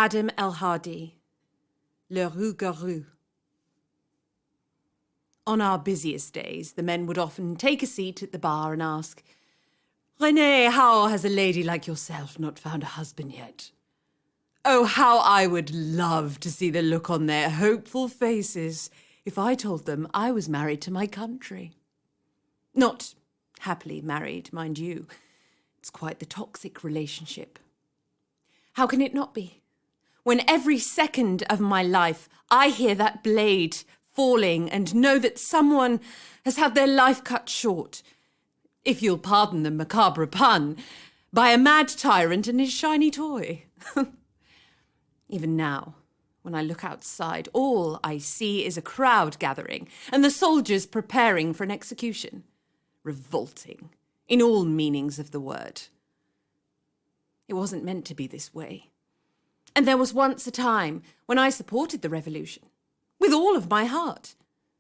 Adam El-Hadi, Le Rougaroux. On our busiest days, the men would often take a seat at the bar and ask, "René, how has a lady like yourself not found a husband yet?" Oh, how I would love to see the look on their hopeful faces if I told them I was married to my country. Not happily married, mind you. It's quite the toxic relationship. How can it not be? When every second of my life I hear that blade falling and know that someone has had their life cut short, if you'll pardon the macabre pun, by a mad tyrant and his shiny toy. Even now, when I look outside, all I see is a crowd gathering and the soldiers preparing for an execution. Revolting, in all meanings of the word. It wasn't meant to be this way. And there was once a time when I supported the revolution, with all of my heart.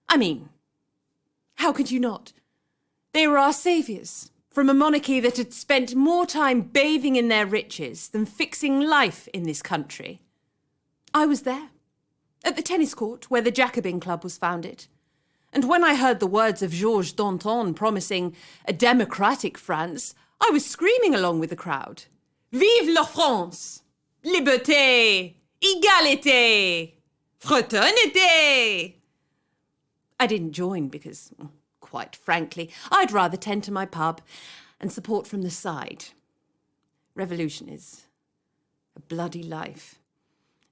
I mean, how could you not? They were our saviours, from a monarchy that had spent more time bathing in their riches than fixing life in this country. I was there, at the tennis court where the Jacobin Club was founded. And when I heard the words of Georges Danton promising a democratic France, I was screaming along with the crowd. Vive la France! Liberté! Égalité! Fraternité! I didn't join because, quite frankly, I'd rather tend to my pub and support from the side. Revolution is a bloody life,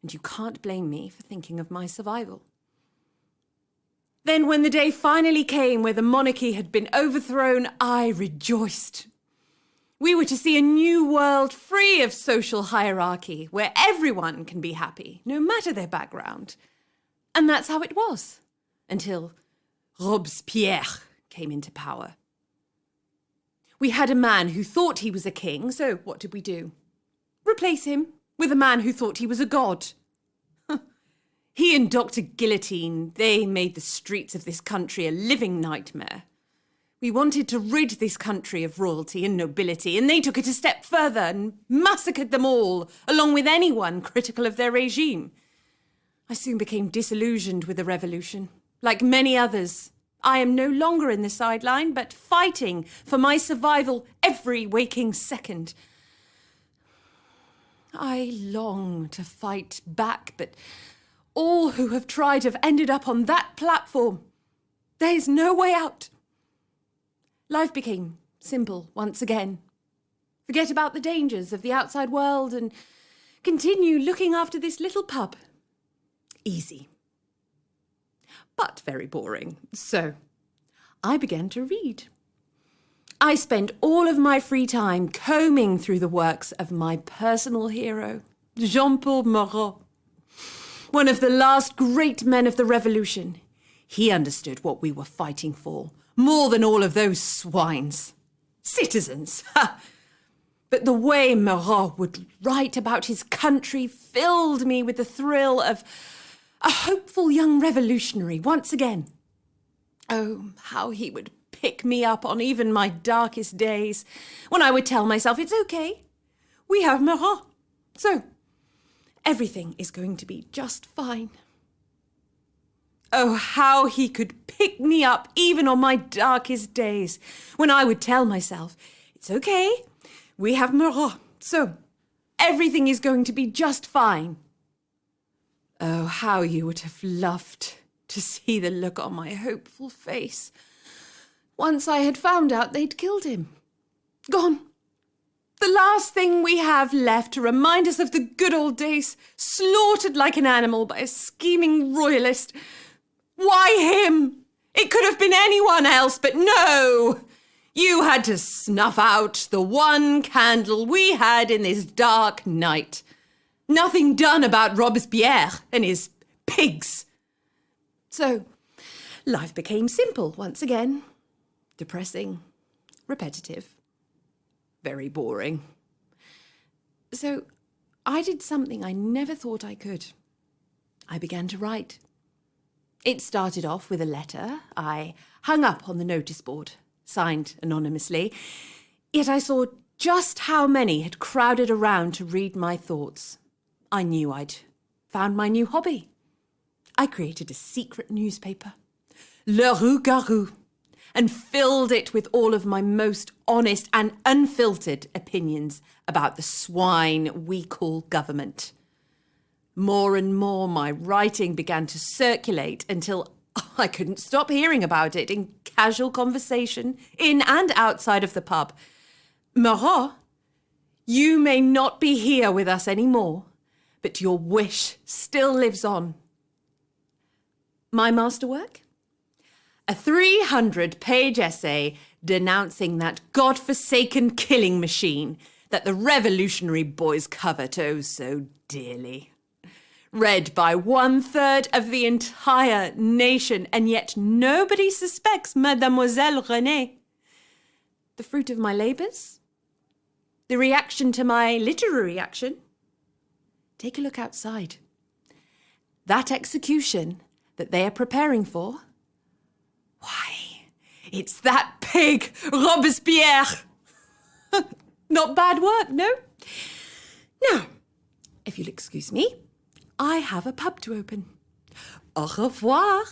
and you can't blame me for thinking of my survival. Then when the day finally came where the monarchy had been overthrown, I rejoiced. We were to see a new world free of social hierarchy, where everyone can be happy, no matter their background. And that's how it was, until Robespierres came into power. We had a man who thought he was a king, so what did we do? Replace him with a man who thought he was a god. He and Dr. Guillotine, they made the streets of this country a living nightmare. We wanted to rid this country of royalty and nobility, and they took it a step further and massacred them all, along with anyone critical of their regime. I soon became disillusioned with the revolution. Like many others, I am no longer in the sideline, but fighting for my survival every waking second. I long to fight back, but all who have tried have ended up on that platform. There is no way out. Life became simple once again. Forget about the dangers of the outside world and continue looking after this little pub. Easy. But very boring. So I began to read. I spent all of my free time combing through the works of my personal hero, Jean-Paul Marat. One of the last great men of the revolution. He understood what we were fighting for, more than all of those swines. Citizens, ha! But the way Marat would write about his country filled me with the thrill of a hopeful young revolutionary once again. Oh, how he would pick me up on even my darkest days, when I would tell myself, it's okay, we have Marat, so everything is going to be just fine. Oh, how he could pick me up even on my darkest days, when I would tell myself, it's okay, we have Marat, so everything is going to be just fine. Oh, how you would have loved to see the look on my hopeful face once I had found out they'd killed him. Gone. The last thing we have left to remind us of the good old days, slaughtered like an animal by a scheming royalist. Why him? It could have been anyone else, but no! You had to snuff out the one candle we had in this dark night. Nothing done about Robespierres and his pigs. So, life became simple once again. Depressing, repetitive, very boring. So, I did something I never thought I could. I began to write. It started off with a letter I hung up on the notice board, signed anonymously, yet I saw just how many had crowded around to read my thoughts. I knew I'd found my new hobby. I created a secret newspaper, Le Rougaroux, and filled it with all of my most honest and unfiltered opinions about the swine we call government. More and more my writing began to circulate until I couldn't stop hearing about it in casual conversation, in and outside of the pub. Marat, you may not be here with us anymore, but your wish still lives on. My masterwork? A 300-page essay denouncing that godforsaken killing machine that the revolutionary boys covet oh so dearly. Read by 1/3 of the entire nation, and yet nobody suspects Mademoiselle René. The fruit of my labours? The reaction to my literary action? Take a look outside. That execution that they are preparing for? Why, it's that pig, Rolespierrés. Not bad work, no? Now, if you'll excuse me, I have a pub to open. Au revoir.